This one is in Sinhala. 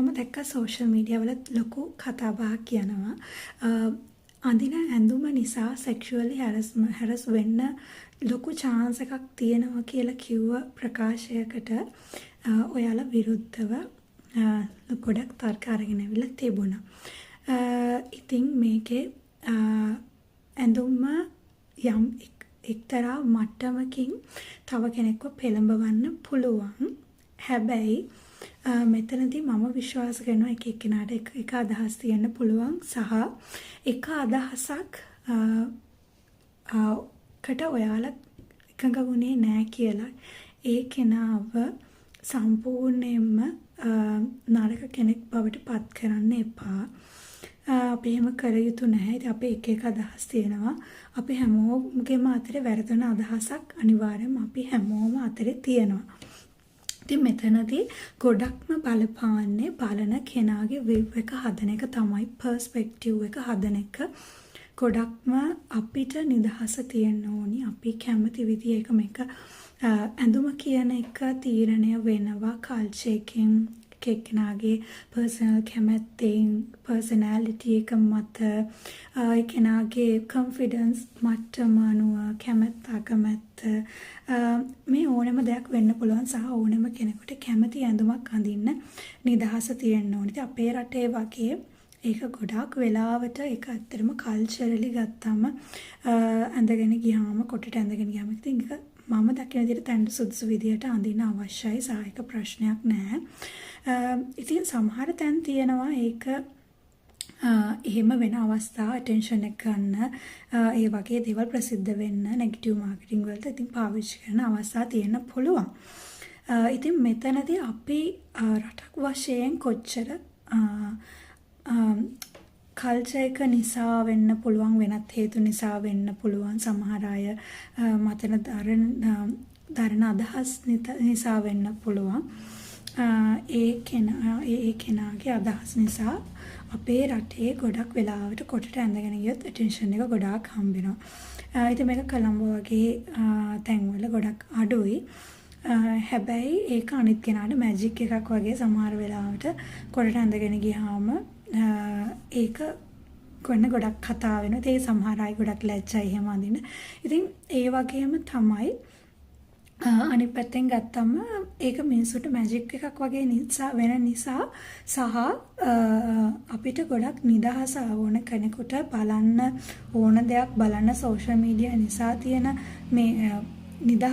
මම දැක්ක සෝෂල් මීඩියා වල ලොකු කතා බහක් යනවා. අඳින ඇඳුම නිසා සෙක්ෂුවලි හැරස් වෙන්න ලොකු chance එකක් තියෙනවා කියලා කිව්ව ප්‍රකාශයකට ඔයාලා විරුද්ධව ගොඩක් තර්ක අරගෙන ඇවිල්ලා තිබුණා. ඉතින් මේකේ ඇඳුම යම් එක්තරා මට්ටමකින් තව කෙනෙක්ව පෙළඹවන්න පුළුවන්. හැබැයි මෙතනදී මම විශ්වාස කරනවා එක එක්කෙනාට එක අදහස් තියෙන්න පුළුවන් සහ එක අදහසක් කට ඔයාලා එකඟ වුණේ නැහැ කියලා ඒ කෙනාව සම්පූර්ණයෙන්ම නරක කෙනෙක් බවට පත් කරන්න එපා. අපි එහෙම කර යුතු නැහැ. ඉතින් අපේ එක අදහස් තියෙනවා. අපි හැමෝගෙම අතරේ වැරදෙන අදහසක් අනිවාර්යයෙන්ම අපි හැමෝම අතරේ තියෙනවා. ඉතින් මෙතනදී ගොඩක්ම බලපාන්නේ බලන කෙනාගේ view එක හදන එක තමයි, perspective එක හදන එක. ගොඩක්ම අපිට නිදහස තියෙන්න ඕනි. අපි කැමති විදිහක මේක ඇඳුම කියන එක තීරණය වෙනවා කල්චර් එකෙන්, කෙනාගේ පර්සනල් කැමැත්තෙන්, පර්සනැලිටි එක මත, කෙනාගේ කොන්ෆිඩන්ස් මට්ටම අනුව, කැමැත්ත අකමැත්ත, මේ ඕනෑම දෙයක් වෙන්න පුළුවන් සහ ඕනෑම කෙනෙකුට කැමති ඇඳුමක් අඳින්න නිදහස තියෙන්න ඕනේ. ඉතින් අපේ රටේ වගේ ඒක ගොඩාක් වෙලාවට ඒක ඇත්තටම කල්චරලි ගත්තම ඇඳගෙන ගියාම කොටට ඇඳගෙන ගියාම ඉතින් ඒක මම දකින විදිහට තැන්න සුදුසු විදිහට අඳින්න අවශ්‍යයි සහ ඒක ප්‍රශ්නයක් නෑ. ඉතින් සමහර තැන් තියෙනවා ඒක එහෙම වෙන අවස්ථා attention එක ගන්න ඒ වගේ දේවල් ප්‍රසිද්ධ වෙන්න නෙගටිව් මාකටිං වලට ඉතින් පාවිච්චි කරන අවස්ථා තියෙන්න පුළුවන්. ඉතින් මෙතනදී අපි රටක් වශයෙන් කොච්චර කල්චර් එක නිසා වෙන්න පුළුවන්, වෙනත් හේතු නිසා වෙන්න පුළුවන්, සමහර අය මතන දරන අදහස් නිසා වෙන්න පුළුවන්. ඒ කෙනාගේ අදහස් නිසා අපේ රටේ ගොඩක් වෙලාවට කොටට ඇඳගෙන ගියොත් attention එක ගොඩාක් හම්බෙනවා. ඉතින් මේක කොළඹ වගේ තැන්වල ගොඩක් අඩුයි. හැබැයි ඒක අනිත් කෙනාට මැජික් එකක් වගේ සමහර වෙලාවට කොටට ඇඳගෙන ගියාම ඒක කොන්න ගොඩක් කතා වෙනවා. ඒ සමහර අය ගොඩක් ලැජ්ජයි එහෙම අඳින්න. ඉතින් ඒ වගේම තමයි අනිත් පැත්තෙන් ගත්තම ඒක මිනිස්සුන්ට මැජික් එකක් වගේ වෙන නිසා සහ අපිට ගොඩක් නිදහස ඕන කෙනෙකුට බලන්න ඕන දෙයක් බලන්න සෝෂල් මීඩියා නිසා තියෙන මේ නිදහස